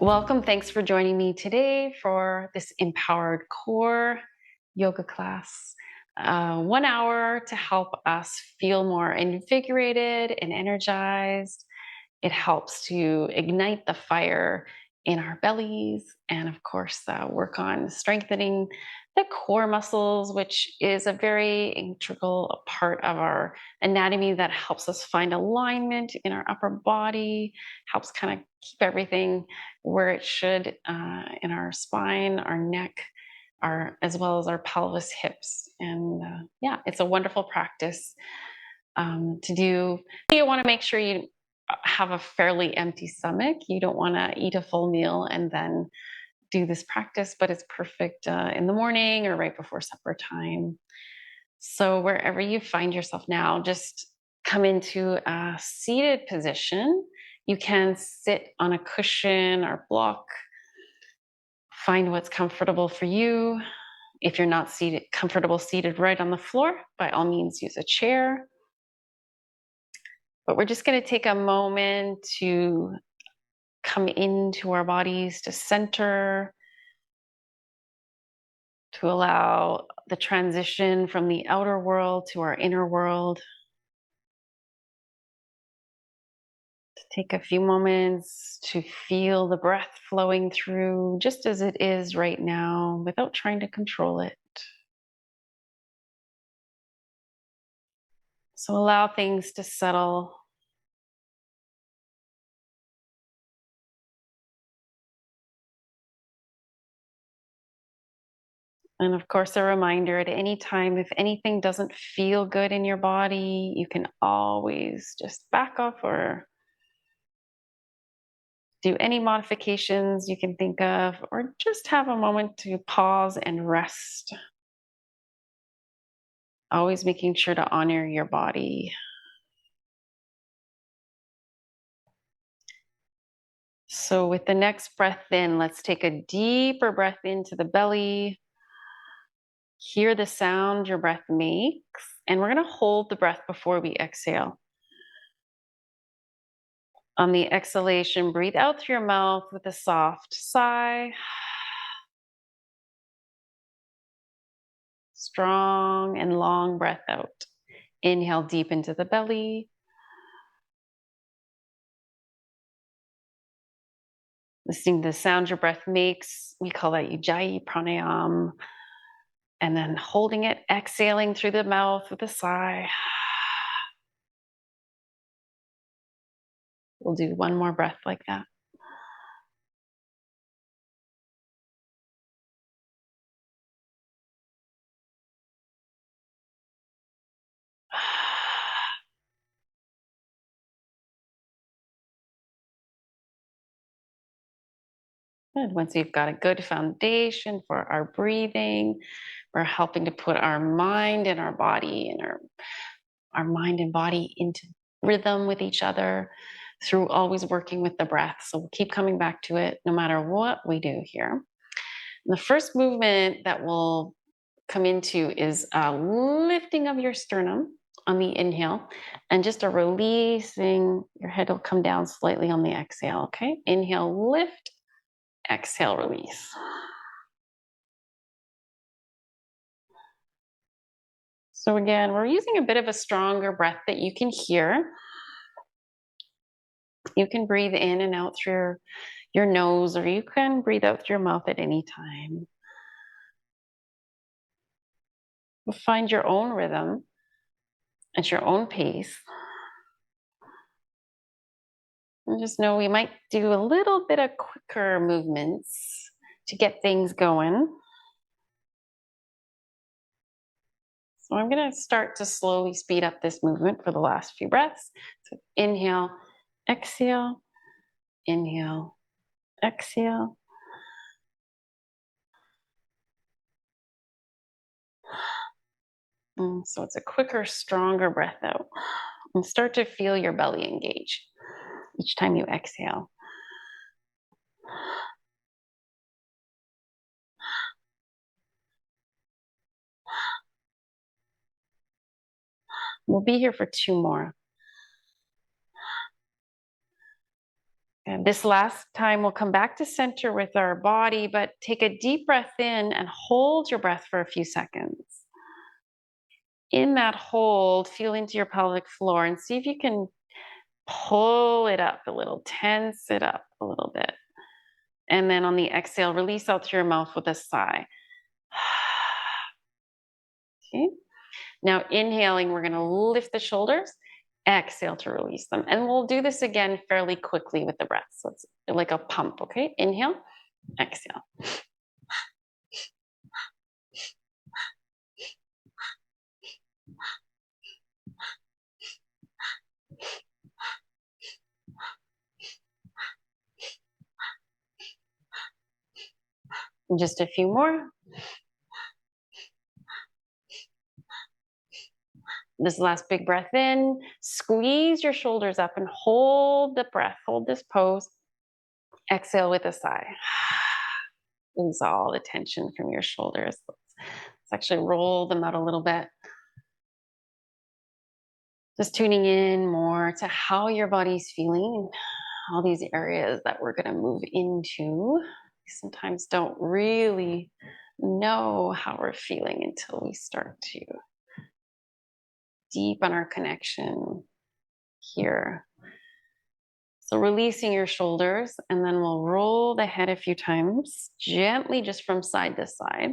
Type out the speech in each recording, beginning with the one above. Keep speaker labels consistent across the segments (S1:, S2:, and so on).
S1: Welcome. Thanks for joining me today for this empowered core yoga class. 1 hour to help us feel more invigorated and energized. It helps to ignite the fire in our bellies and, of course, work on strengthening the core muscles, which is a very integral part of our anatomy that helps us find alignment in our upper body, helps kind of keep everything where it should in our spine, our neck, as well as our pelvis, hips. And yeah, it's a wonderful practice to do. You want to make sure you have a fairly empty stomach. You don't want to eat a full meal and then do this practice, but it's perfect in the morning or right before supper time. So wherever you find yourself now, just come into a seated position. You can sit on a cushion or block. Find what's comfortable for you. If you're not comfortable seated right on the floor, by all means use a chair. But we're just going to take a moment to come into our bodies, to center, to allow the transition from the outer world to our inner world. To take a few moments to feel the breath flowing through just as it is right now without trying to control it. So allow things to settle. And of course, a reminder at any time, if anything doesn't feel good in your body, you can always just back off or do any modifications you can think of, or just have a moment to pause and rest. Always making sure to honor your body. So with the next breath in, let's take a deeper breath into the belly. Hear the sound your breath makes, and we're going to hold the breath before we exhale. On the exhalation, breathe out through your mouth with a soft sigh. Strong and long breath out. Inhale deep into the belly. Listening to the sound your breath makes, we call that Ujjayi Pranayam. And then holding it, exhaling through the mouth with a sigh. We'll do one more breath like that. Good. Once we've got a good foundation for our breathing, we're helping to put our mind and our body and our mind and body into rhythm with each other through always working with the breath. So we'll keep coming back to it no matter what we do here. And the first movement that we'll come into is a lifting of your sternum on the inhale and just a releasing. Your head will come down slightly on the exhale. Okay. Inhale, lift. Exhale, release. So again, we're using a bit of a stronger breath that you can hear. You can breathe in and out through your nose, or you can breathe out through your mouth at any time. Find your own rhythm at your own pace. And just know we might do a little bit of quicker movements to get things going. So I'm going to start to slowly speed up this movement for the last few breaths. So inhale, exhale, inhale, exhale. So it's a quicker, stronger breath out. And start to feel your belly engage each time you exhale. We'll be here for 2 more. And this last time we'll come back to center with our body, but take a deep breath in and hold your breath for a few seconds. In that hold, feel into your pelvic floor and see if you can pull it up a little, tense it up a little bit. And then on the exhale, release out through your mouth with a sigh. Okay. Now inhaling, we're going to lift the shoulders, exhale to release them. And we'll do this again fairly quickly with the breath. So it's like a pump, okay? Inhale, exhale. And just a few more. This last big breath in, squeeze your shoulders up and hold the breath, hold this pose. Exhale with a sigh. Release all the tension from your shoulders. Let's actually roll them out a little bit. Just tuning in more to how your body's feeling, all these areas that we're going to move into. We sometimes don't really know how we're feeling until we start to deepen our connection here. So releasing your shoulders, and then we'll roll the head a few times, gently just from side to side.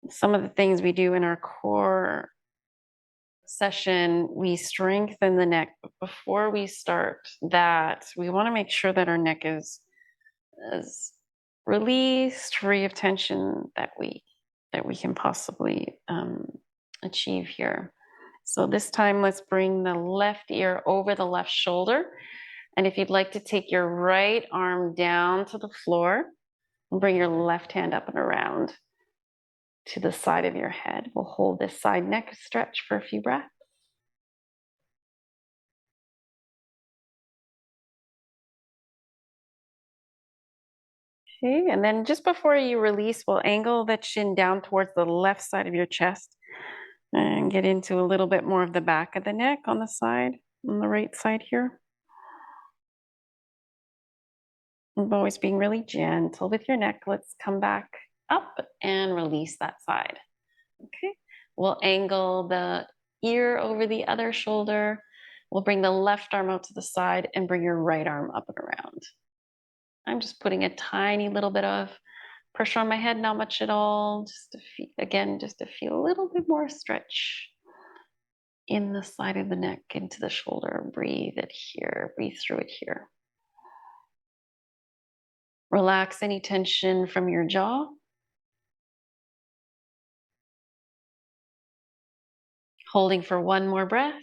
S1: Some of the things we do in our core session, we strengthen the neck. But before we start that, we want to make sure that our neck is released, free of tension that we can possibly achieve here. So this time, let's bring the left ear over the left shoulder. And if you'd like to take your right arm down to the floor, and bring your left hand up and around to the side of your head. We'll hold this side neck stretch for a few breaths. Okay, and then just before you release, we'll angle the chin down towards the left side of your chest and get into a little bit more of the back of the neck on the side, on the right side here. And always being really gentle with your neck. Let's come back up and release that side. Okay, we'll angle the ear over the other shoulder. We'll bring the left arm out to the side and bring your right arm up and around. I'm just putting a tiny little bit of pressure on my head, not much at all. Just to feel, again, just to feel a little bit more stretch in the side of the neck, into the shoulder. Breathe it here, breathe through it here. Relax any tension from your jaw. Holding for one more breath.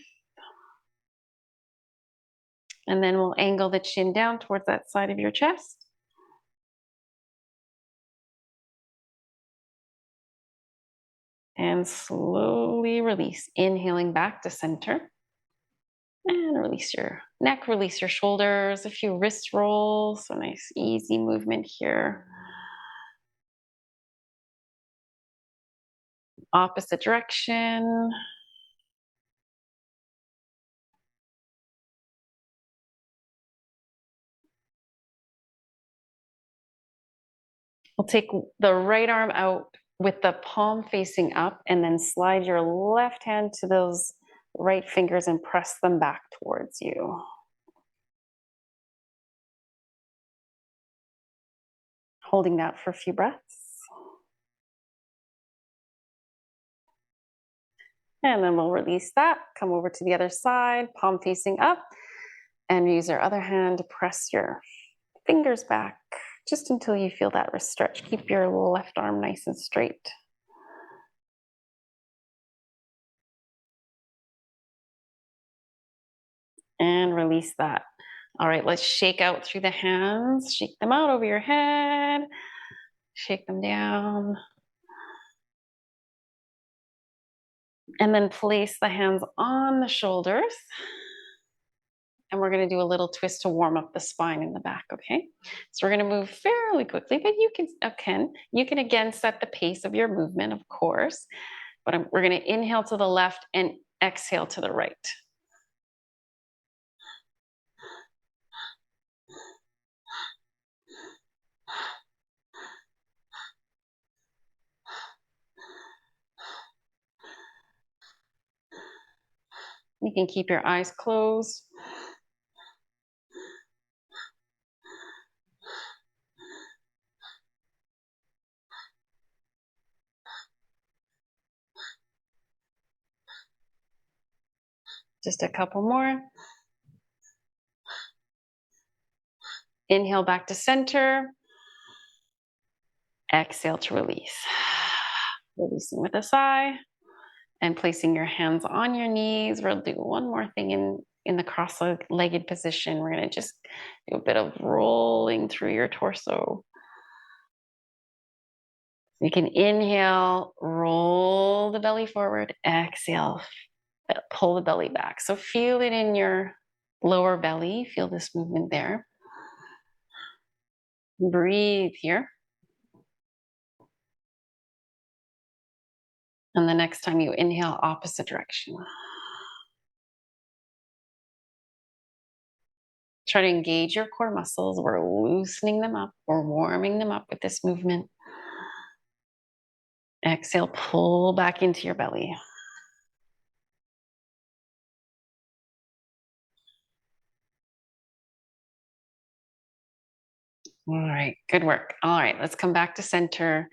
S1: And then we'll angle the chin down towards that side of your chest. And slowly release, inhaling back to center. And release your neck, release your shoulders, a few wrist rolls, a nice easy movement here. Opposite direction. We'll take the right arm out with the palm facing up and then slide your left hand to those right fingers and press them back towards you. Holding that for a few breaths. And then we'll release that, come over to the other side, palm facing up, and use your other hand to press your fingers back just until you feel that wrist stretch. Keep your left arm nice and straight. And release that. All right, let's shake out through the hands. Shake them out over your head. Shake them down. And then place the hands on the shoulders. And we're going to do a little twist to warm up the spine in the back, okay? So we're going to move fairly quickly, but you can again set the pace of your movement, of course. But we're going to inhale to the left and exhale to the right. You can keep your eyes closed. Just a couple more. Inhale back to center. Exhale to release. Releasing with a sigh and placing your hands on your knees. We'll do one more thing in the cross-legged position. We're going to just do a bit of rolling through your torso. You can inhale, roll the belly forward. Exhale, pull the belly back. So feel it in your lower belly. Feel this movement there. Breathe here. And the next time you inhale, opposite direction. Try to engage your core muscles. We're loosening them up. We're warming them up with this movement. Exhale, pull back into your belly. All right, good work. All right, let's come back to center.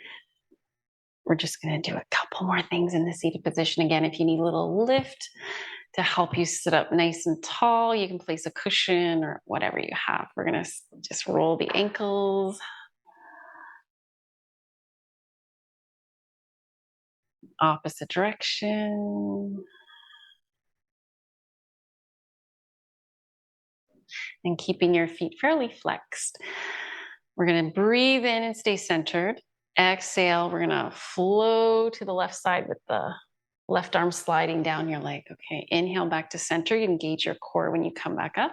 S1: We're just going to do a couple more things in the seated position. Again, if you need a little lift to help you sit up nice and tall, you can place a cushion or whatever you have. We're going to just roll the ankles. Opposite direction. And keeping your feet fairly flexed. We're going to breathe in and stay centered. Exhale, we're going to flow to the left side with the left arm sliding down your leg. Okay, inhale back to center. You engage your core when you come back up.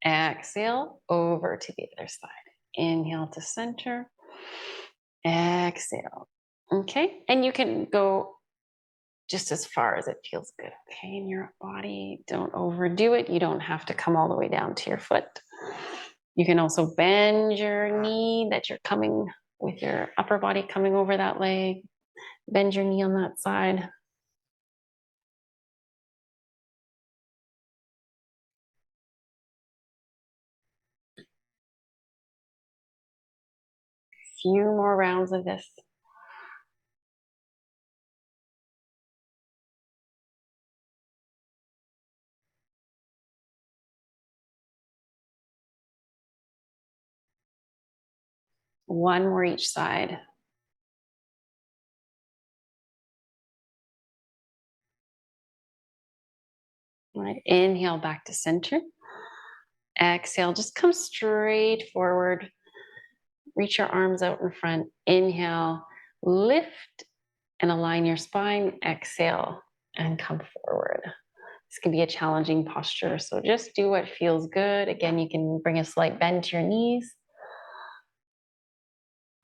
S1: Exhale, over to the other side. Inhale to center. Exhale. Okay, and you can go just as far as it feels good, okay, in your body. Don't overdo it. You don't have to come all the way down to your foot. You can also bend your knee that you're coming with your upper body coming over that leg. Bend your knee on that side. Few more rounds of this. One more each side. All right, inhale back to center. Exhale, just come straight forward. Reach your arms out in front. Inhale, lift and align your spine. Exhale and come forward. This can be a challenging posture, so just do what feels good. Again, you can bring a slight bend to your knees.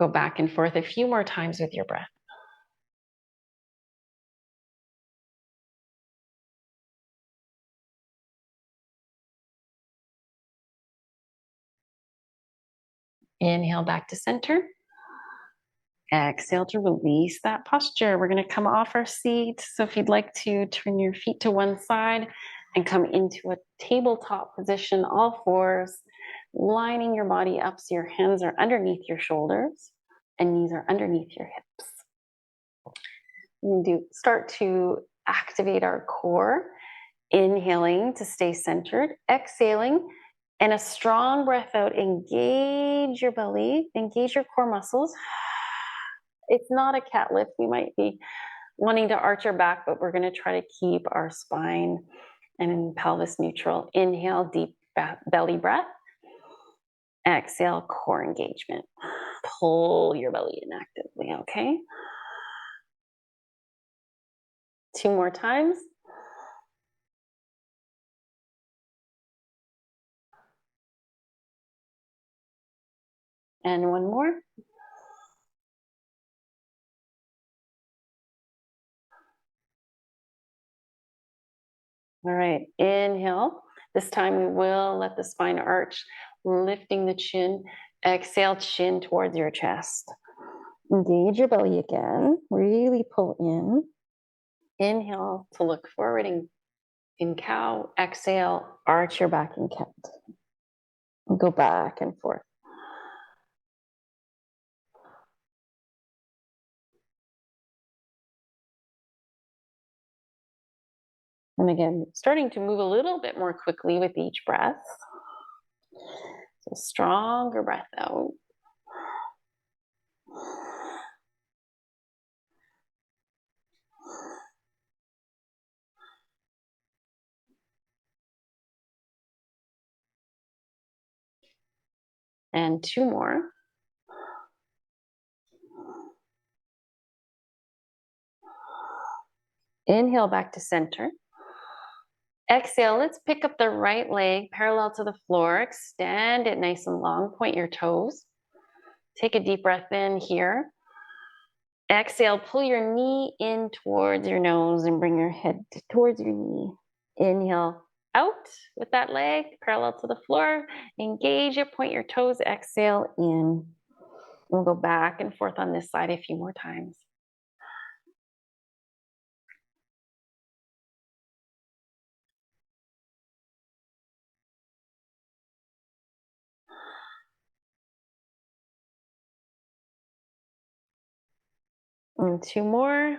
S1: Go back and forth a few more times with your breath. Inhale back to center. Exhale to release that posture. We're going to come off our seat. So if you'd like to turn your feet to one side and come into a tabletop position, all fours, lining your body up so your hands are underneath your shoulders and knees are underneath your hips. We start to activate our core, inhaling to stay centered, exhaling, and a strong breath out. Engage your belly, engage your core muscles. It's not a cat lift. We might be wanting to arch our back, but we're going to try to keep our spine and pelvis neutral. Inhale, deep belly breath. Exhale, core engagement. Pull your belly in actively, okay? 2 more times. And 1 more. All right, inhale. This time we will let the spine arch, lifting the chin. Exhale, chin towards your chest. Engage your belly again. Really pull in. Inhale to look forward and in cow. Exhale, arch your back in cat. Go back and forth. And again, starting to move a little bit more quickly with each breath. So stronger breath out. And 2 more. Inhale back to center. Exhale, let's pick up the right leg parallel to the floor. Extend it nice and long. Point your toes. Take a deep breath in here. Exhale, pull your knee in towards your nose and bring your head towards your knee. Inhale out with that leg parallel to the floor. Engage it, point your toes. Exhale in. We'll go back and forth on this side a few more times. And 2 more.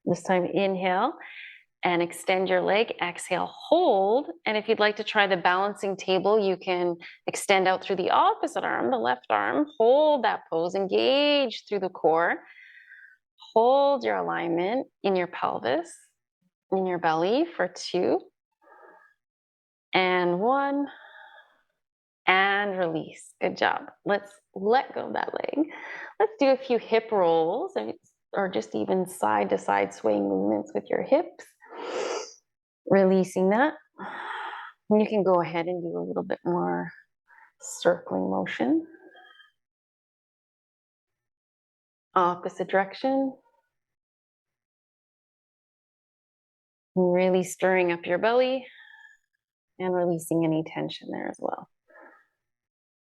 S1: This time, inhale and extend your leg. Exhale, hold. And if you'd like to try the balancing table, you can extend out through the opposite arm, the left arm. Hold that pose, engage through the core. Hold your alignment in your pelvis, in your belly for 2. And 1. And release. Good job. Let's let go of that leg. Let's do a few hip rolls or just even side to side swaying movements with your hips. Releasing that. And you can go ahead and do a little bit more circling motion. Opposite direction. Really stirring up your belly and releasing any tension there as well,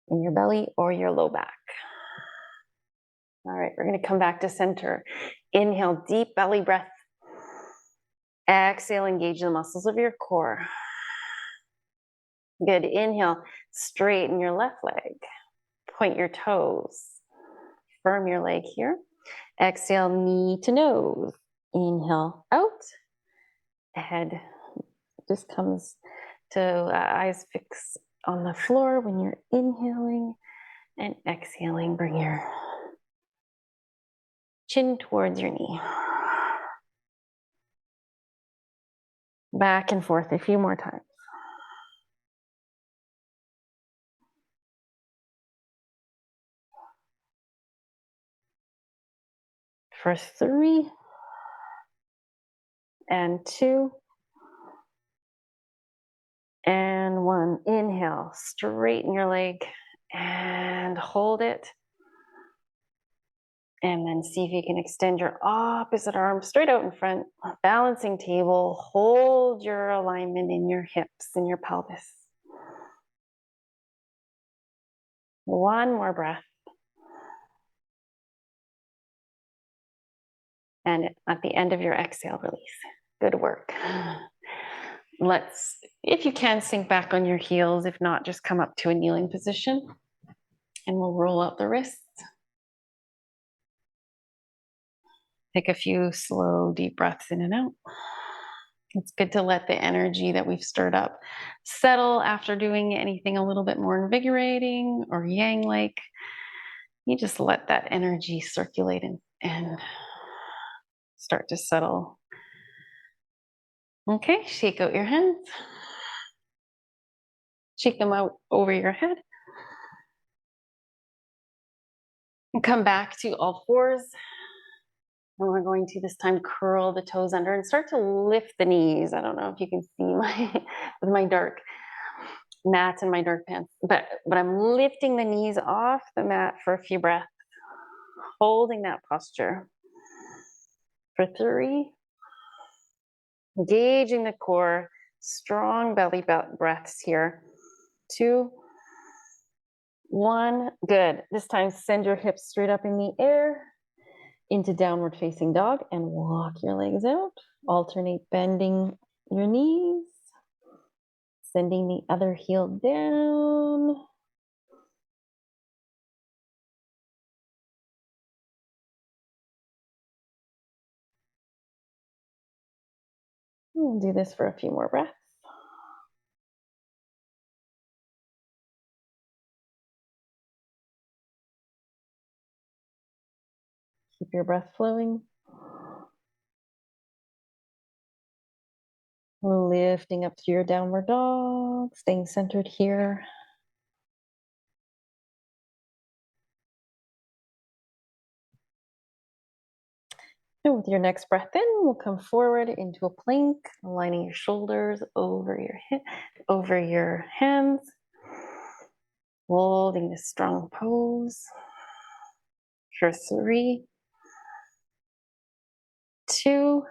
S1: in your belly or your low back. All right, we're going to come back to center. Inhale, deep belly breath. Exhale, engage the muscles of your core. Good. Inhale, straighten your left leg. Point your toes. Firm your leg here. Exhale, knee to nose. Inhale, out. Head just comes to eyes fix on the floor when you're inhaling, and exhaling, bring your chin towards your knee. Back and forth a few more times. For 3 and 2 and 1. Inhale, straighten your leg and hold it. And then see if you can extend your opposite arm straight out in front. Balancing table. Hold your alignment in your hips and your pelvis. 1 more breath. And at the end of your exhale, release. Good work. Let's, if you can, sink back on your heels. If not, just come up to a kneeling position. And we'll roll out the wrists. Take a few slow, deep breaths in and out. It's good to let the energy that we've stirred up settle after doing anything a little bit more invigorating or yang-like. You just let that energy circulate and start to settle. Okay, shake out your hands. Shake them out over your head. And come back to all fours. And we're going to this time curl the toes under and start to lift the knees. I don't know if you can see with my dark mats and my dark pants, but I'm lifting the knees off the mat for a few breaths, holding that posture. For 3, engaging the core, strong belly breaths here. 2, 1, good. This time send your hips straight up in the air.
S2: into downward facing dog and walk your legs out. Alternate bending your knees, sending the other heel down. We'll do this for a few more breaths. Keep your breath flowing. Lifting up to your downward dog, staying centered here. And with your next breath in, we'll come forward into a plank, aligning your shoulders over your hip, over your hands, holding this strong pose for 3, 2,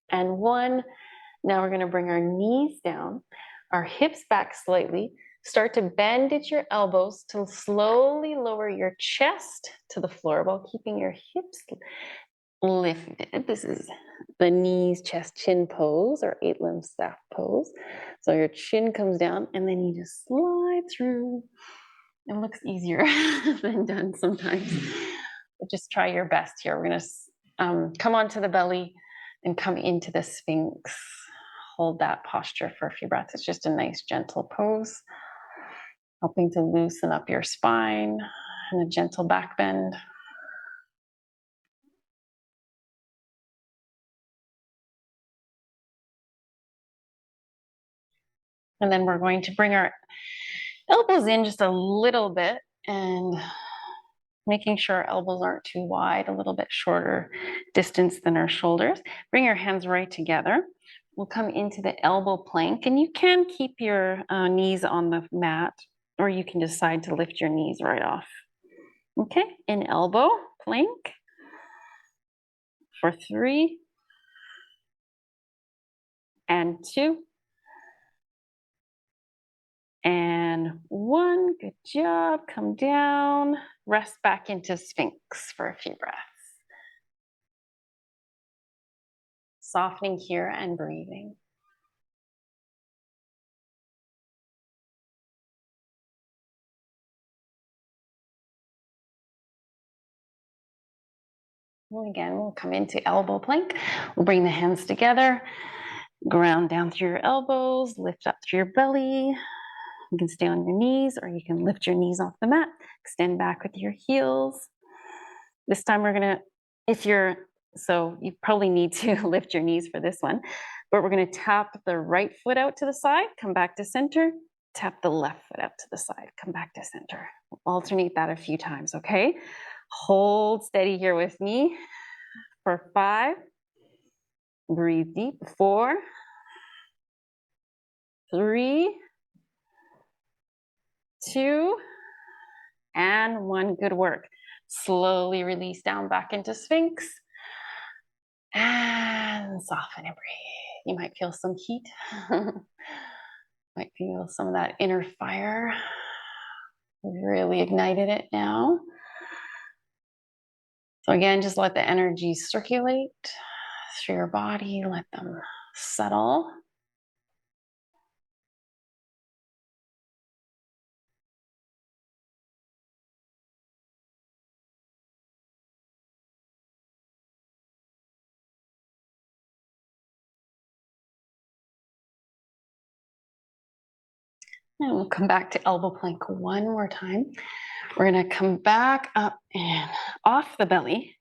S2: and 1. Now we're going to bring our knees down, our hips back slightly. Start to bend at your elbows to slowly lower your chest to the floor while keeping your hips lifted. This is the knees, chest, chin pose, or 8-limb staff pose. So your chin comes down and then you just slide through. It looks easier than done sometimes. But just try your best here. We're going to come onto the belly and come into the Sphinx. Hold that posture for a few breaths. It's just a nice, gentle pose, helping to loosen up your spine and a gentle back bend. And then we're going to bring our elbows in just a little bit and making sure our elbows aren't too wide, a little bit shorter distance than our shoulders. Bring your hands right together. We'll come into the elbow plank, and you can keep your knees on the mat, or you can decide to lift your knees right off. Okay, in elbow plank for 3 and 2 and 1. Good job. Come down, rest back into Sphinx for a few breaths. Softening here and breathing. And again, we'll come into elbow plank. We'll bring the hands together, ground down through your elbows, lift up through your belly. You can stay on your knees, or you can lift your knees off the mat, extend back with your heels. This time we're gonna, so you probably need to lift your knees for this one, but we're gonna tap the right foot out to the side, come back to center, tap the left foot out to the side, come back to center. We'll alternate that a few times, okay? Hold steady here with me for 5. Breathe deep. 4, 3, 2, and 1. Good work. Slowly release down back into Sphinx. And soften and breathe. You might feel some heat. Might feel some of that inner fire. We've really ignited it now. So again, just let the energies circulate through your body. Let them settle. And we'll come back to elbow plank one more time. We're going to come back up and off the belly,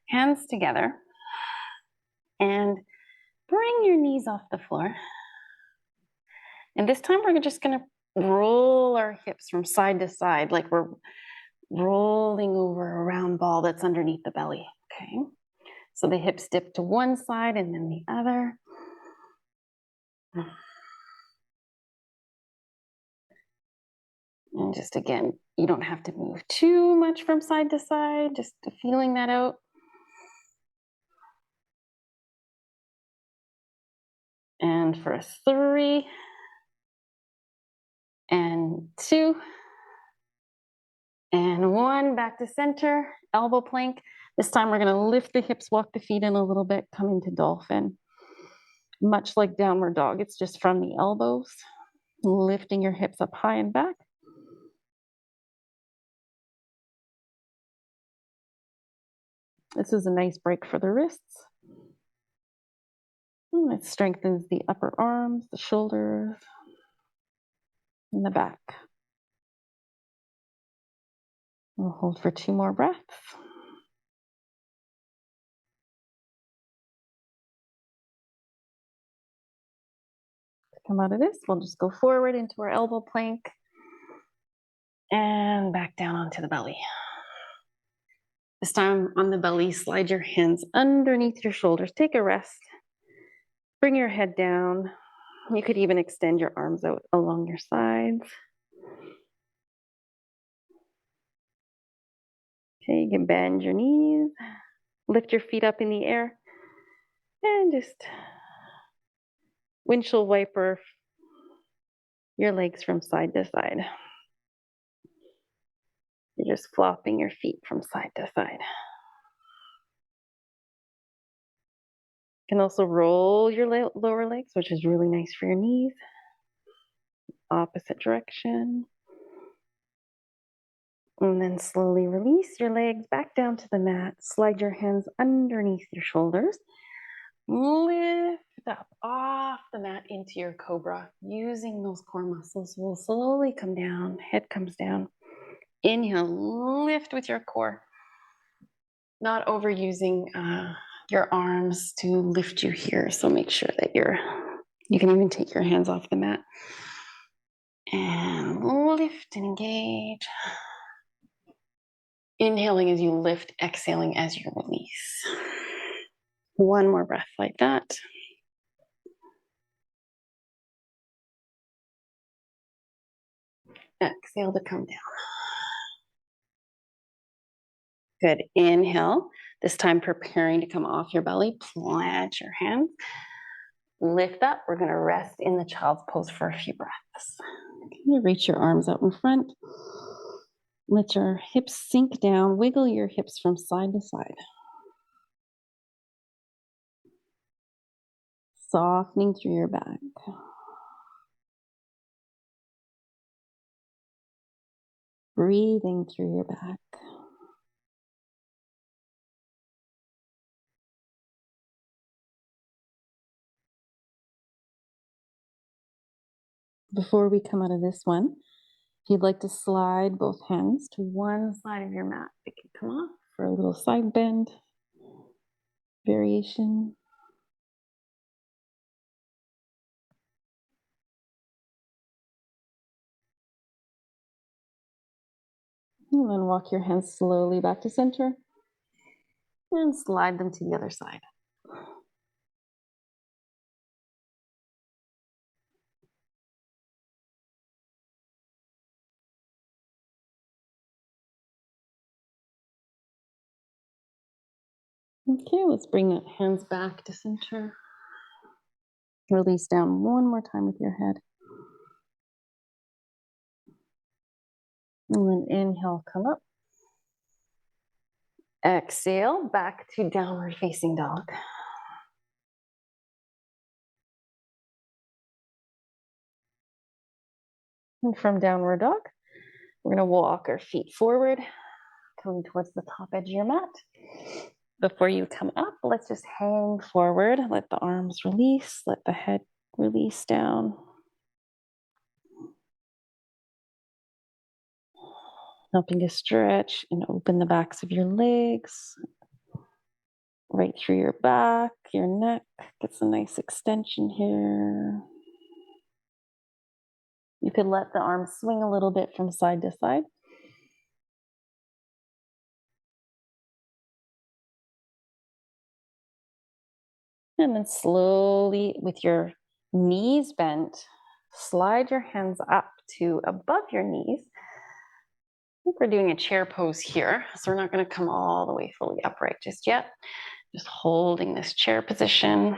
S2: hands together, and bring your knees off the floor. And this time we're just going to roll our hips from side to side, like we're rolling over a round ball that's underneath the belly. Okay. So the hips dip to one side and then the other. And just again, you don't have to move too much from side to side, just feeling that out. And for 3 and 2 And one, back to center, elbow plank. This time we're gonna lift the hips, walk the feet in a little bit, come into dolphin. Much like downward dog, it's just from the elbows, lifting your hips up high and back. This is a nice break for the wrists. It strengthens the upper arms, the shoulders, and the back. We'll hold for 2 more breaths. To come out of this, we'll just go forward into our elbow plank and back down onto the belly. This time on the belly, slide your hands underneath your shoulders. Take a rest. Bring your head down. You could even extend your arms out along your sides. Okay, you can bend your knees, lift your feet up in the air, and just windshield wiper your legs from side to side. You're just flopping your feet from side to side. You can also roll your lower legs, which is really nice for your knees. Opposite direction. And then slowly release your legs back down to the mat. Slide your hands underneath your shoulders. Lift up off the mat into your cobra. Using those core muscles, we'll slowly come down. Head comes down. Inhale, lift with your core. Not overusing your arms to lift you here. So make sure that you can even take your hands off the mat. And lift and engage. Inhaling as you lift, exhaling as you release. One more breath like that. Exhale to come down. Good. Inhale. This time preparing to come off your belly. Plant your hands. Lift up. We're going to rest in the child's pose for a few breaths. Okay, reach your arms out in front. Let your hips sink down. Wiggle your hips from side to side. Softening through your back. Breathing through your back. Before we come out of this one, if you'd like to slide both hands to one side of your mat, it can come off for a little side bend variation. And then walk your hands slowly back to center and slide them to the other side. Okay, let's bring the hands back to center. Release down one more time with your head. And then inhale, come up. Exhale, back to downward facing dog. And from downward dog, we're going to walk our feet forward, coming towards the top edge of your mat. Before you come up, let's just hang forward. Let the arms release. Let the head release down. Helping to stretch and open the backs of your legs. Right through your back, your neck. Gets a nice extension here. You could let the arms swing a little bit from side to side. And then slowly, with your knees bent, slide your hands up to above your knees. I think we're doing a chair pose here, so we're not going to come all the way fully upright just yet. Just holding this chair position,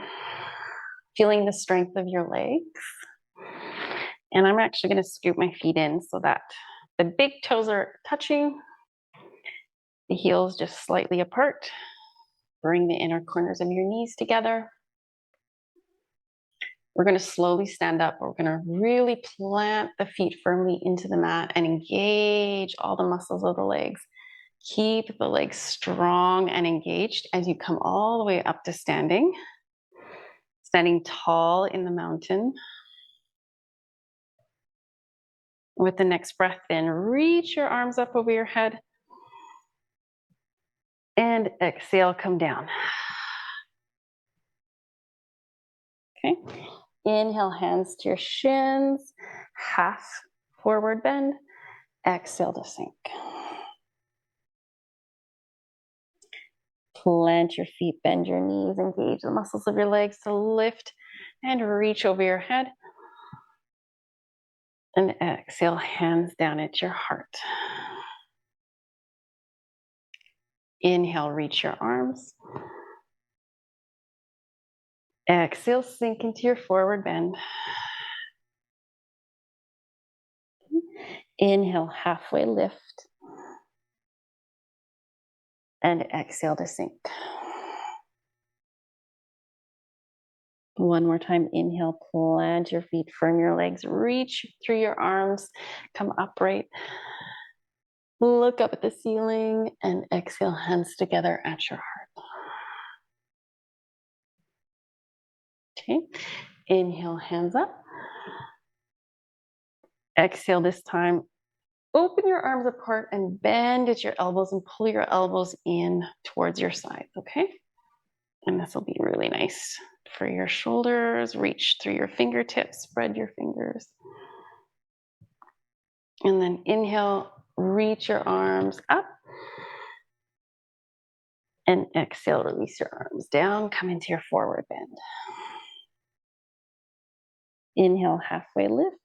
S2: feeling the strength of your legs. And I'm actually going to scoop my feet in so that The big toes are touching, the heels just slightly apart. Bring the inner corners of your knees together. We're going to slowly stand up. We're going to really plant the feet firmly into the mat and engage all the muscles of the legs. Keep the legs strong and engaged as you come all the way up to standing. Standing tall in the mountain. With the next breath in, reach your arms up over your head. And exhale, come down. Okay. Inhale, hands to your shins. Half forward bend. Exhale to sink. Plant your feet, bend your knees, engage the muscles of your legs to lift and reach over your head. And exhale, hands down at your heart. Inhale, reach your arms. Exhale, sink into your forward bend. Inhale, halfway lift. And exhale to sink. One more time, inhale, plant your feet, firm your legs, reach through your arms, come upright. Look up at the ceiling and exhale, hands together at your heart. Okay, inhale, hands up. Exhale this time. Open your arms apart and bend at your elbows and pull your elbows in towards your sides, okay? And this will be really nice for your shoulders. Reach through your fingertips, spread your fingers. And then inhale, reach your arms up. And exhale, release your arms down, come into your forward bend. Inhale, halfway lift.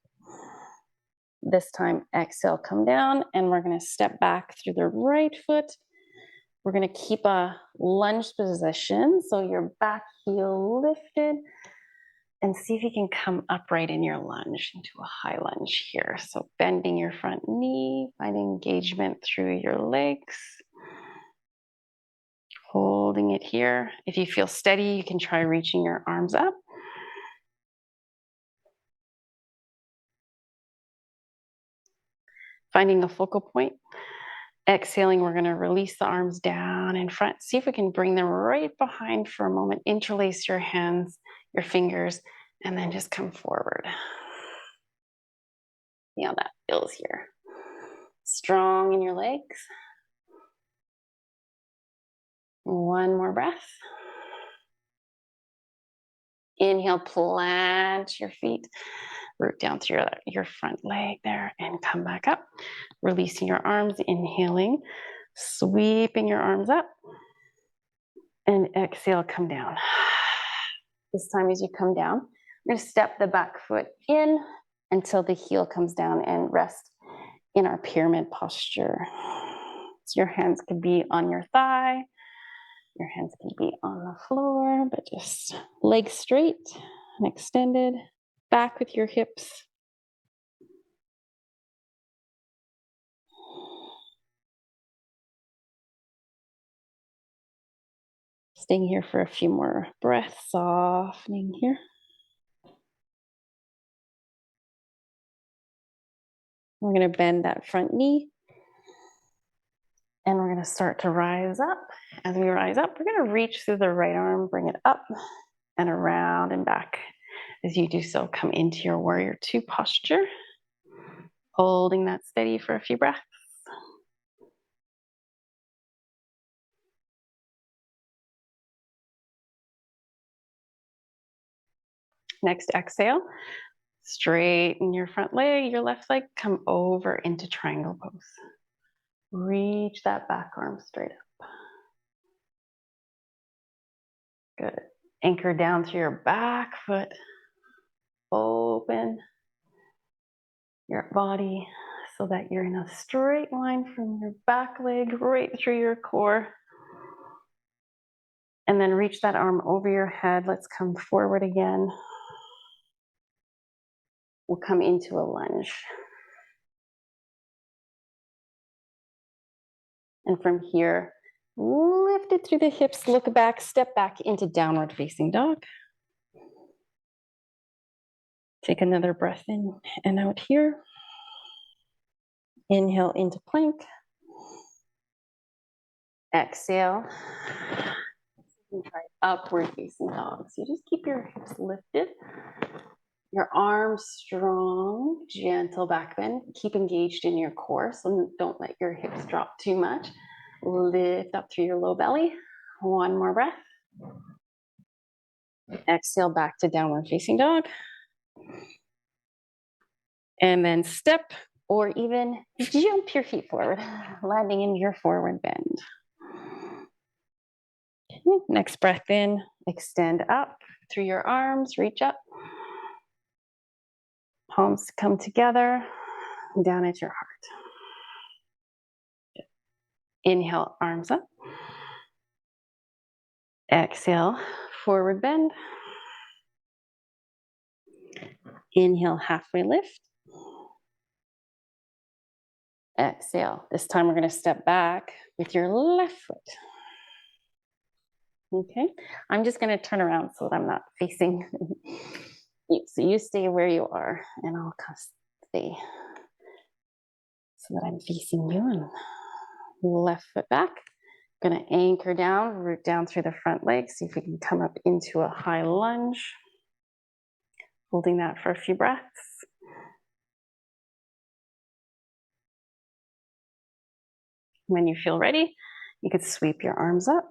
S2: This time, exhale, come down, and we're gonna step back through the right foot. We're gonna keep a lunge position, so your back heel lifted, and see if you can come upright in your lunge into a high lunge here. So bending your front knee, finding engagement through your legs. Holding it here. If you feel steady, you can try reaching your arms up. Finding a focal point. Exhaling, we're going to release the arms down in front. See if we can bring them right behind for a moment. Interlace your hands, your fingers, and then just come forward. See how that feels here. Strong in your legs. One more breath. Inhale, plant your feet. Root down through your front leg there and come back up. Releasing your arms, inhaling, sweeping your arms up. And exhale, come down. This time as you come down, you're going to step the back foot in until the heel comes down and rest in our pyramid posture. So your hands could be on your thigh, your hands can be on the floor, but just legs straight and extended, back with your hips. Staying here for a few more breaths, softening here. We're going to bend that front knee. And we're going to start to rise up. As we rise up, we're going to reach through the right arm, bring it up and around and back. As you do so, come into your warrior two posture, holding that steady for a few breaths. Next exhale, straighten your front leg, your left leg, come over into triangle pose. Reach that back arm straight up. Good. Anchor down through your back foot. Open your body so that you're in a straight line from your back leg right through your core. And then reach that arm over your head. Let's come forward again. We'll come into a lunge. And from here, lift it through the hips, look back, step back into downward facing dog. Take another breath in and out here. Inhale into plank. Exhale. And try upward facing dog. So you just keep your hips lifted, your arms strong, gentle back bend. Keep engaged in your core, so don't let your hips drop too much. Lift up through your low belly. One more breath. Exhale back to downward facing dog. And then step or even jump your feet forward, landing in your forward bend. Okay, next breath in, extend up through your arms, reach up. Palms come together, down at your heart. Inhale, arms up. Exhale, forward bend. Inhale, halfway lift. Exhale. This time we're going to step back with your left foot. Okay, I'm just going to turn around so that I'm not facing you. So you stay where you are, and I'll stay so that I'm facing you. And left foot back. Going to anchor down, root down through the front leg. See if we can come up into a high lunge. Holding that for a few breaths. When you feel ready, you could sweep your arms up.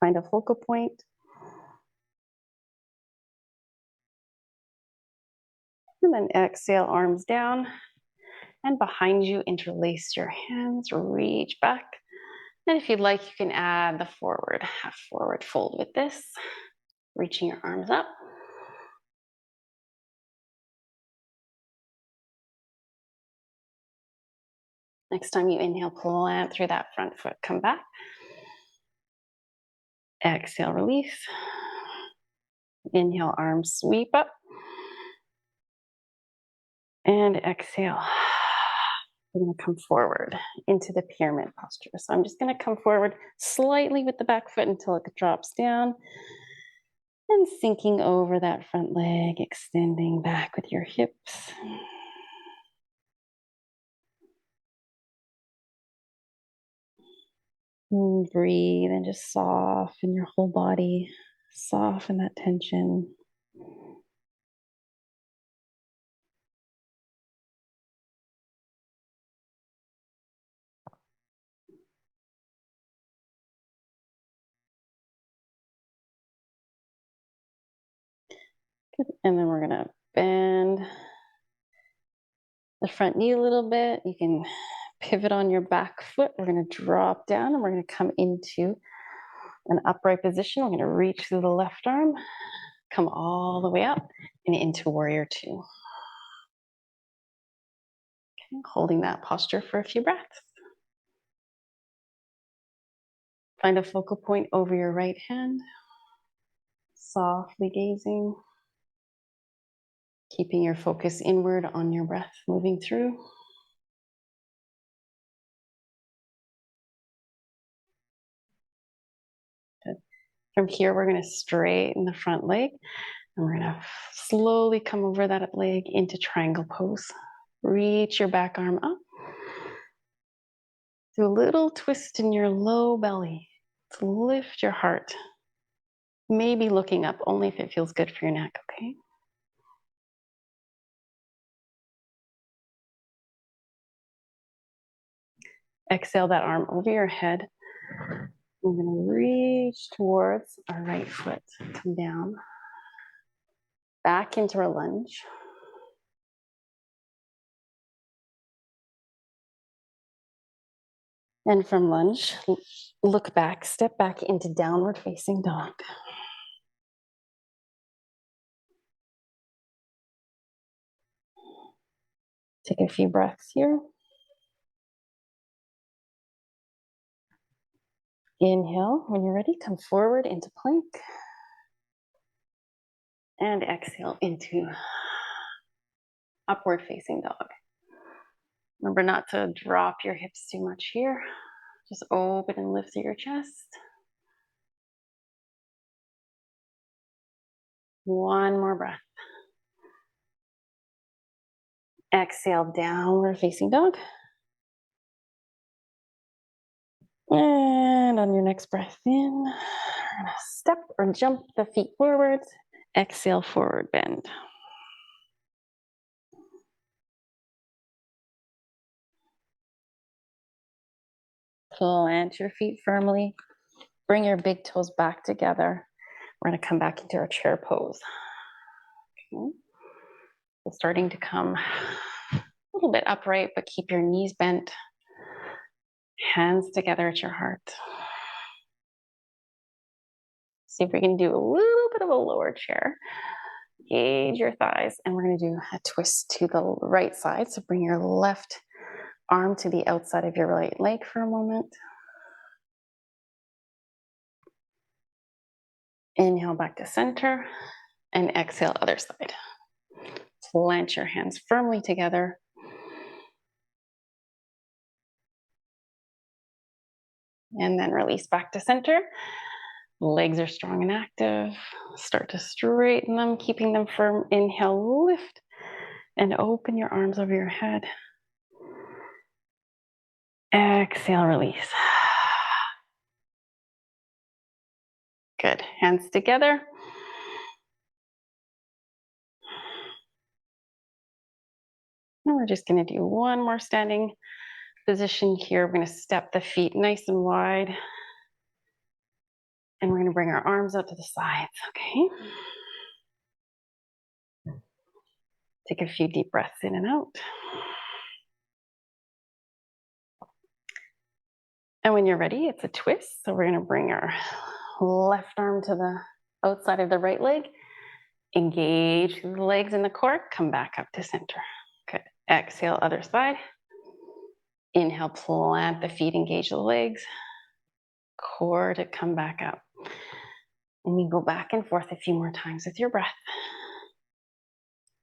S2: Find a focal point. And then exhale, arms down. And behind you, interlace your hands, reach back. And if you'd like, you can add the forward, half forward fold with this. Reaching your arms up. Next time you inhale, plant through that front foot, come back. Exhale, release. Inhale, arms sweep up. And exhale. We're going to come forward into the pyramid posture. So I'm just going to come forward slightly with the back foot until it drops down. And sinking over that front leg, extending back with your hips. And breathe and just soften your whole body. Soften that tension. Good. And then we're going to bend the front knee a little bit. You can pivot on your back foot. We're going to drop down and we're going to come into an upright position. We're going to reach through the left arm, come all the way up and into warrior two. Okay, holding that posture for a few breaths. Find a focal point over your right hand, softly gazing, keeping your focus inward on your breath moving through. Good. From here, we're going to straighten the front leg, and we're going to slowly come over that leg into triangle pose. Reach your back arm up. Do a little twist in your low belly to lift your heart. Maybe looking up only if it feels good for your neck, okay? Exhale that arm over your head. We're going to reach towards our right foot. Come down. Back into our lunge. And from lunge, look back, step back into downward facing dog. Take a few breaths here. Inhale. When you're ready, come forward into plank. And exhale into upward facing dog. Remember not to drop your hips too much here. Just open and lift through your chest. One more breath. Exhale, downward facing dog. And on your next breath in, we're gonna step or jump the feet forwards. Exhale, forward bend. Plant your feet firmly. Bring your big toes back together. We're gonna come back into our chair pose. Okay. So starting to come a little bit upright, but keep your knees bent. Hands together at your heart. See if we can do a little bit of a lower chair. Engage your thighs, and we're going to do a twist to the right side. So bring your left arm to the outside of your right leg for a moment. Inhale back to center, and exhale other side. Plant your hands firmly together. And then release back to center. Legs are strong and active. Start to straighten them, keeping them firm. Inhale, lift, and open your arms over your head. Exhale, release. Good. Hands together. And we're just going to do one more standing position here. We're going to step the feet nice and wide. And we're going to bring our arms out to the sides, okay? Take a few deep breaths in and out. And when you're ready, it's a twist. So we're going to bring our left arm to the outside of the right leg. Engage the legs in the core. Come back up to center. Good. Exhale, other side. Inhale, plant the feet, engage the legs. Core to come back up. And you go back and forth a few more times with your breath.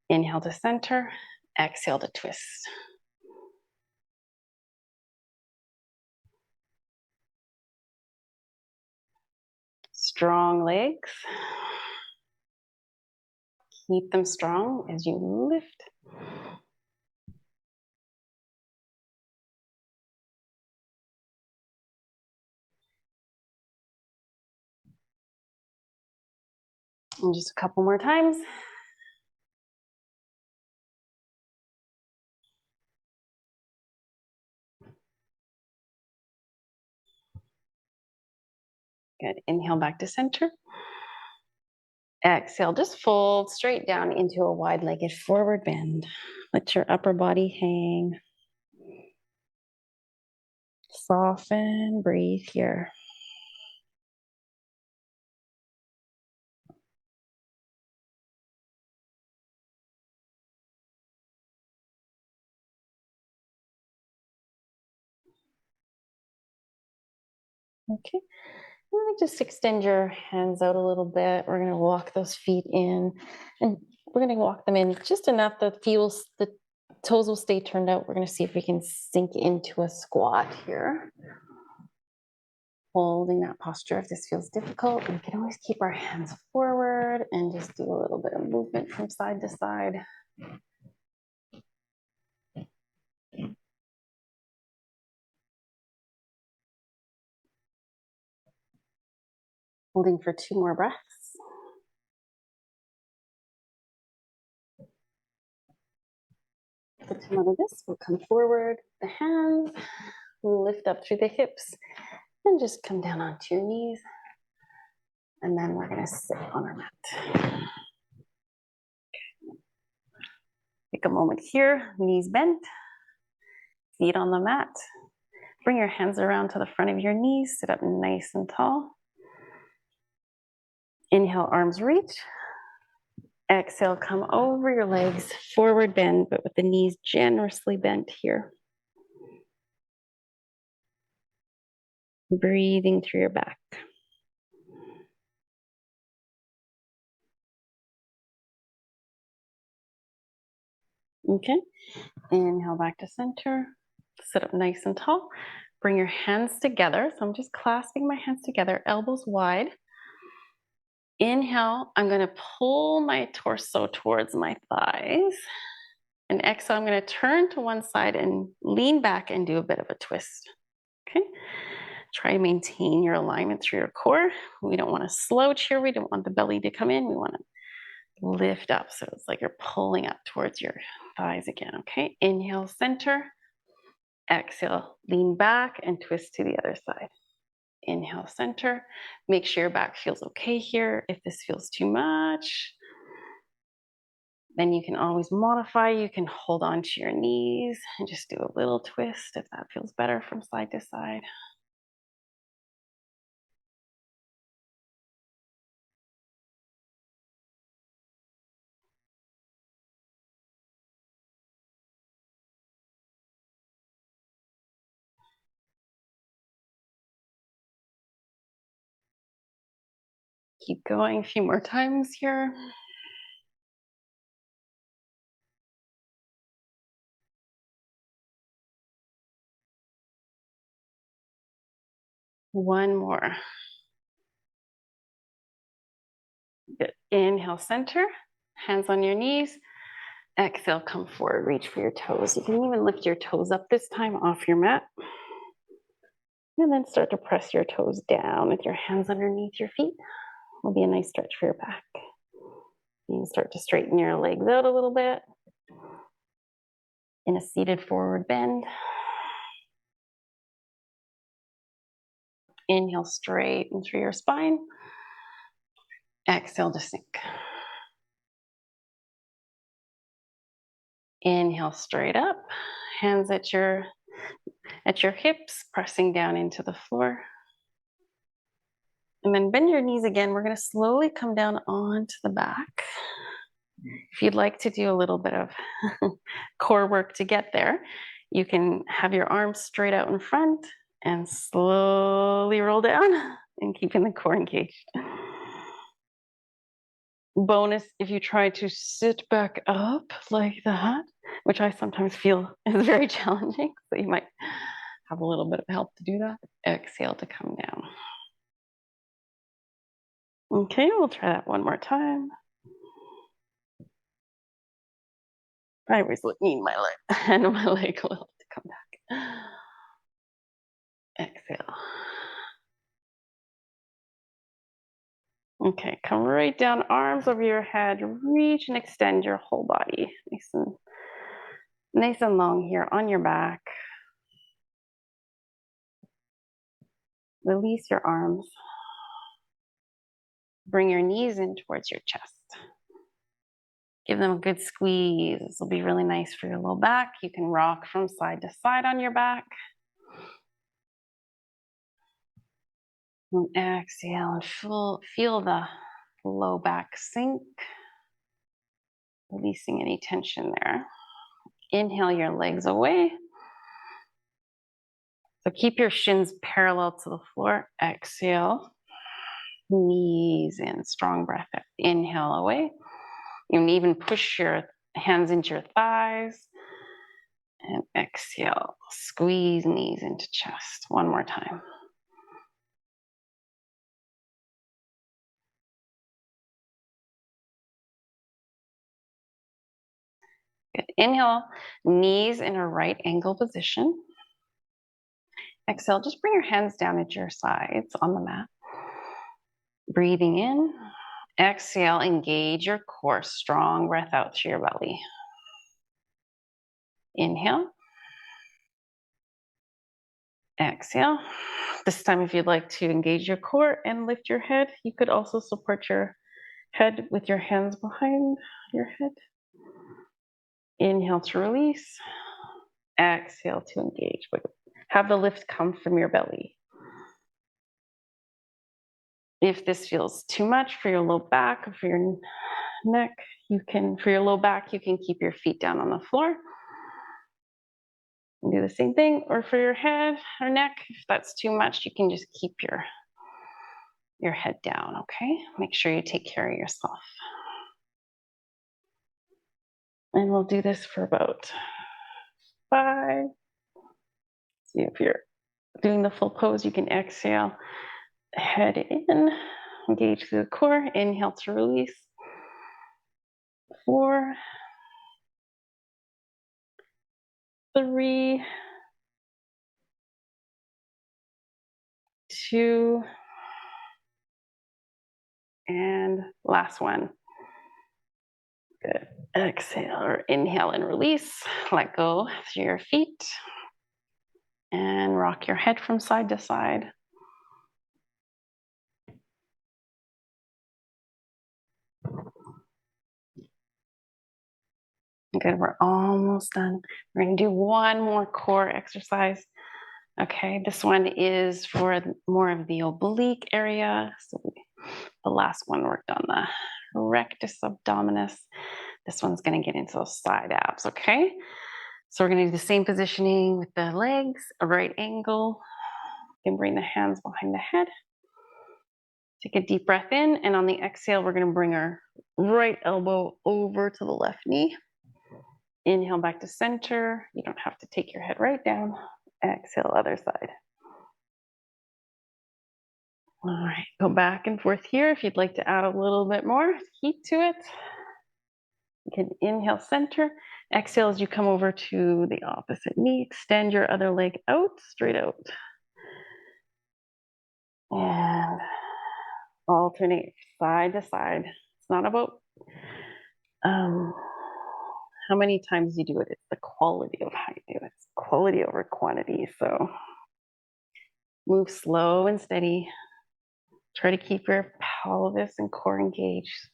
S2: Inhale to center. Exhale to twist. Strong legs. Keep them strong as you lift. And just a couple more times. Good. Inhale back to center. Exhale, just fold straight down into a wide-legged forward bend. Let your upper body hang. Soften, breathe here. Okay. Just extend your hands out a little bit. We're going to walk those feet in, and we're going to walk them in just enough that the toes will stay turned out. We're going to see if we can sink into a squat here. Holding that posture if this feels difficult. We can always keep our hands forward and just do a little bit of movement from side to side. Holding for 2 more breaths. To come out of this, we'll come forward, the hands, lift up through the hips, and just come down onto your knees. And then we're going to sit on our mat. Take a moment here, knees bent, feet on the mat. Bring your hands around to the front of your knees, sit up nice and tall. Inhale, arms reach. Exhale, come over your legs, forward bend, but with the knees generously bent here. Breathing through your back. Okay, Inhale back to center. Sit up nice and tall. Bring your hands together. So I'm just clasping my hands together, elbows wide. Inhale, I'm going to pull my torso towards my thighs. And exhale, I'm going to turn to one side and lean back and do a bit of a twist. Okay. Try to maintain your alignment through your core. We don't want to slouch here. We don't want the belly to come in. We want to lift up. So it's like you're pulling up towards your thighs again. Okay. Inhale, center. Exhale, lean back and twist to the other side. Inhale, center. Make sure your back feels okay here. If this feels too much, then you can always modify. You can hold on to your knees and just do a little twist if that feels better from side to side. Keep going a few more times here. One more. Good. Inhale, center. Hands on your knees. Exhale, come forward, reach for your toes. You can even lift your toes up this time off your mat. And then start to press your toes down with your hands underneath your feet. Will be a nice stretch for your back. You can start to straighten your legs out a little bit in a seated forward bend. Inhale, straighten through your spine. Exhale to sink. Inhale, straight up. Hands at your hips, pressing down into the floor. And then bend your knees again. We're going to slowly come down onto the back. If you'd like to do a little bit of core work to get there, you can have your arms straight out in front and slowly roll down and keeping the core engaged. Bonus, if you try to sit back up like that, which I sometimes feel is very challenging, so you might have a little bit of help to do that. Exhale to come down. Okay, we'll try that one more time. I always need my leg, and my leg will have to come back. Exhale. Okay, come right down, arms over your head, reach and extend your whole body. Nice and long here on your back. Release your arms. Bring your knees in towards your chest. Give them a good squeeze. This will be really nice for your low back. You can rock from side to side on your back. And exhale and feel the low back sink, releasing any tension there. Inhale your legs away. So keep your shins parallel to the floor. Exhale, knees in, strong breath. Inhale away. You can even push your hands into your thighs. And exhale, squeeze knees into chest. One more time. Good. Inhale, knees in a right angle position. Exhale, just bring your hands down at your sides on the mat. Breathing in. Exhale, engage your core. Strong breath out through your belly. Inhale. Exhale. This time, if you'd like to engage your core and lift your head, you could also support your head with your hands behind your head. Inhale to release. Exhale to engage. Have the lift come from your belly. If this feels too much for your low back or for your neck, for your low back, you can keep your feet down on the floor. And do the same thing. Or for your head or neck, if that's too much, you can just keep your head down, okay? Make sure you take care of yourself. And we'll do this for about 5. See if you're doing the full pose, you can exhale, head in, engage through the core, inhale to release. 4, 3, 2, and last one. Good. Exhale or inhale and release. Let go through your feet and rock your head from side to side. Good, we're almost done. We're gonna do one more core exercise. Okay, this one is for more of the oblique area. So the last one worked on the rectus abdominis. This one's gonna get into those side abs, okay? So we're gonna do the same positioning with the legs, a right angle. You can bring the hands behind the head. Take a deep breath in, and on the exhale, we're gonna bring our right elbow over to the left knee. Inhale back to center. You don't have to take your head right down. Exhale, other side. All right, go back and forth here. If you'd like to add a little bit more heat to it, you can inhale center. Exhale as you come over to the opposite knee. Extend your other leg out, straight out. And alternate side to side. It's not about how many times you do it, it's the quality of how you do it. It's quality over quantity. So move slow and steady. Try to keep your pelvis and core engaged.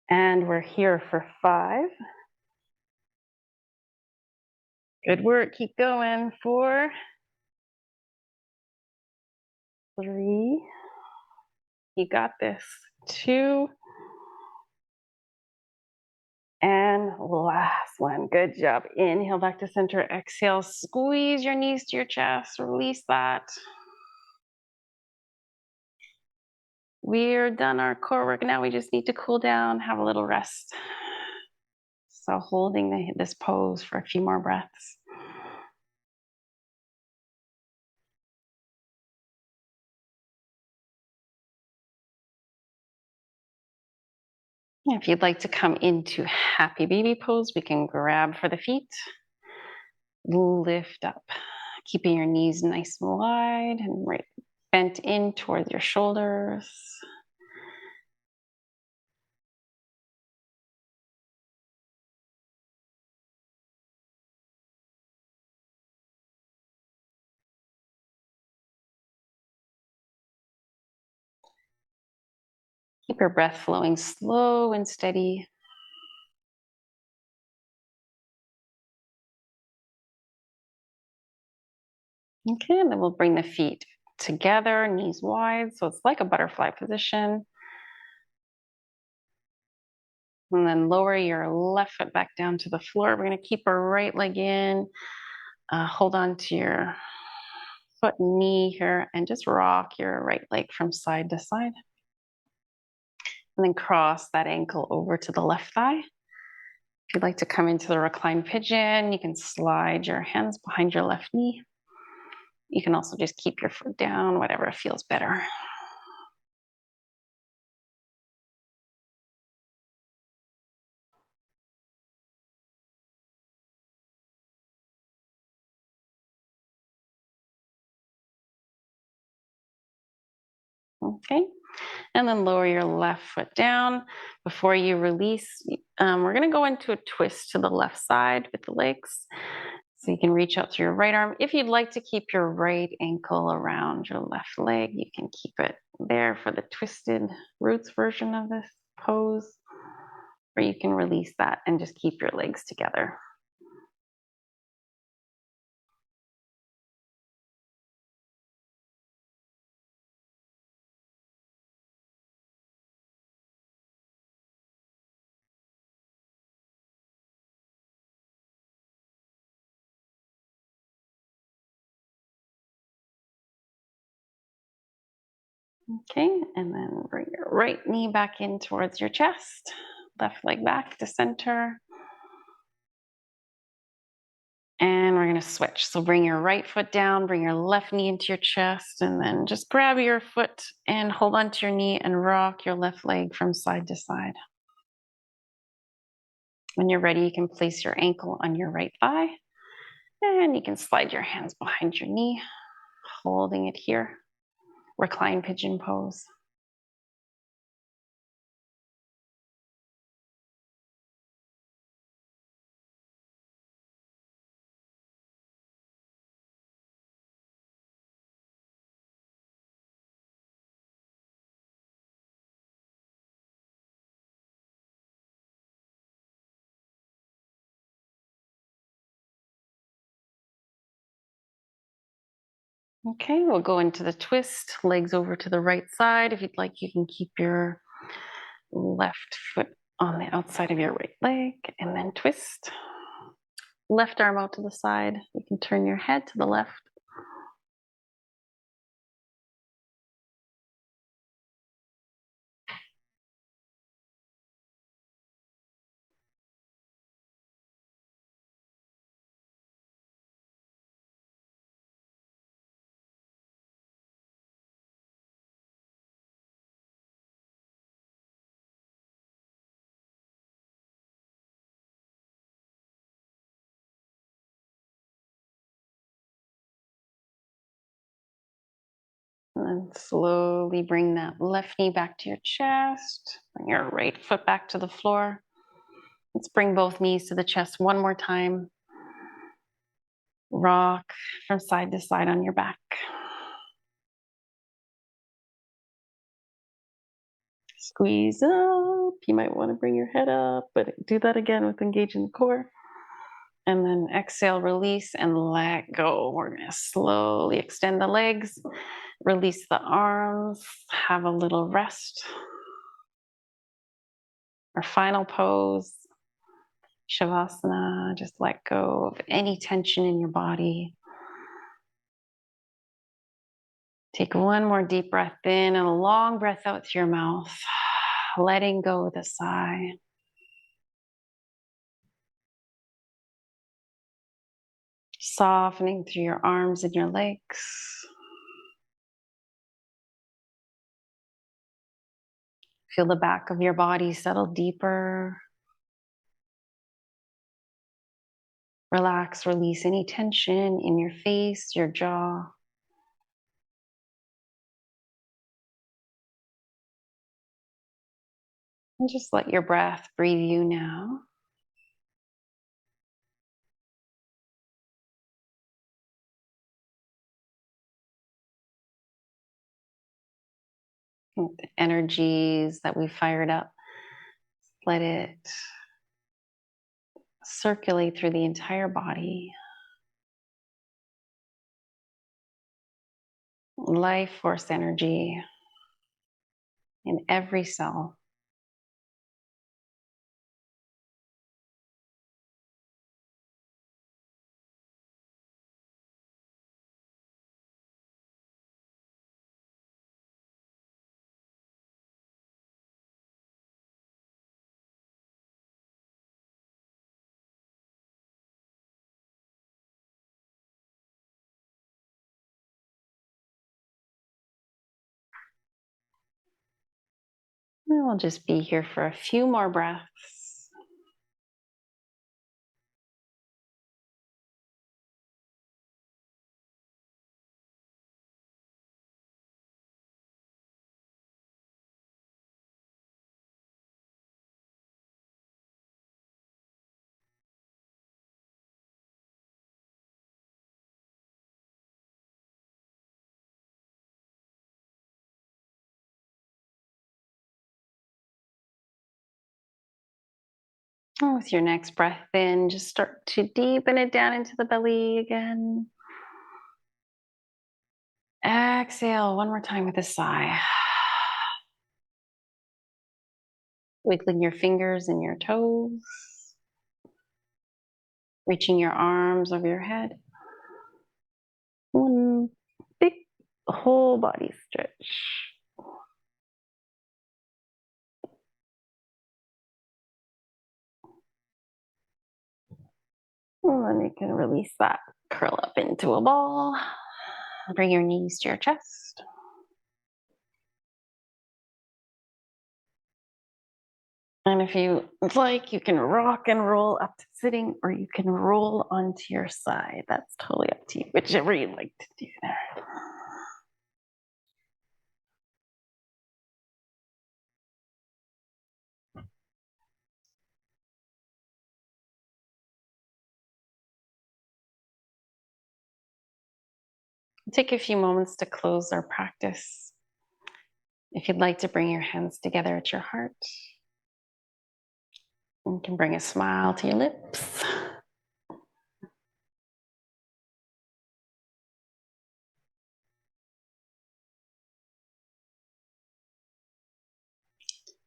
S2: And we're here for 5. Good work, keep going. 4, 3, you got this. 2, and last one. Good job. Inhale back to center. Exhale, squeeze your knees to your chest. Release that. We're done our core work. Now we just need to cool down, have a little rest. So holding this pose for a few more breaths. If you'd like to come into happy baby pose, we can grab for the feet. Lift up, keeping your knees nice and wide and right bent in towards your shoulders. Keep your breath flowing slow and steady. Okay, and then we'll bring the feet together, knees wide, so it's like a butterfly position. And then lower your left foot back down to the floor. We're gonna keep our right leg in. Hold on to your foot and knee here and just rock your right leg from side to side. And then cross that ankle over to the left thigh. If you'd like to come into the reclined pigeon, you can slide your hands behind your left knee. You can also just keep your foot down, whatever feels better. Okay, and then lower your left foot down. Before you release, we're gonna go into a twist to the left side with the legs. So you can reach out to your right arm. If you'd like to keep your right ankle around your left leg, you can keep it there for the twisted roots version of this pose, or you can release that and just keep your legs together.
S1: Okay, and then bring your right knee back in towards your chest, left leg back to center. And we're gonna switch. So bring your right foot down, bring your left knee into your chest, and then just grab your foot and hold onto your knee and rock your left leg from side to side. When you're ready, you can place your ankle on your right thigh, and you can slide your hands behind your knee, holding it here. Recline pigeon pose. Okay, we'll go into the twist, legs over to the right side. If you'd like, you can keep your left foot on the outside of your right leg and then twist. Left arm out to the side. You can turn your head to the left. And then slowly bring that left knee back to your chest. Bring your right foot back to the floor. Let's bring both knees to the chest one more time. Rock from side to side on your back. Squeeze up. You might want to bring your head up, but do that again with engaging the core. And then exhale, release, and let go. We're going to slowly extend the legs, release the arms, have a little rest. Our final pose, Shavasana. Just let go of any tension in your body. Take one more deep breath in and a long breath out through your mouth, letting go with a sigh. Softening through your arms and your legs. Feel the back of your body settle deeper. Relax, release any tension in your face, your jaw. And just let your breath breathe you now. The energies that we fired up, let it circulate through the entire body. Life force energy in every cell. And we'll just be here for a few more breaths. And with your next breath in, just start to deepen it down into the belly again. Exhale one more time with a sigh. Wiggling your fingers and your toes. Reaching your arms over your head. One big whole body stretch.
S2: And then you can release that. Curl up into a ball. Bring your knees to your chest. And if you like, you can rock and roll up to sitting, or you can roll onto your side. That's totally up to you, whichever you like to do there. Take a few moments to close our practice. If you'd like to bring your hands together at your heart, you can bring a smile to your lips.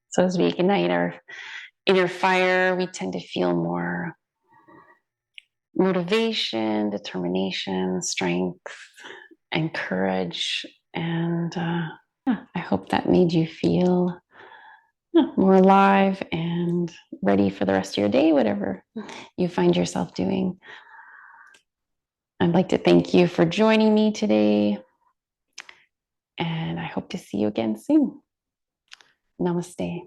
S2: So as we ignite our inner fire, we tend to feel more motivation, determination, strength, and courage. And I hope that made you feel more alive and ready for the rest of your day, whatever you find yourself doing. I'd like to thank you for joining me today, and I hope to see you again soon. Namaste.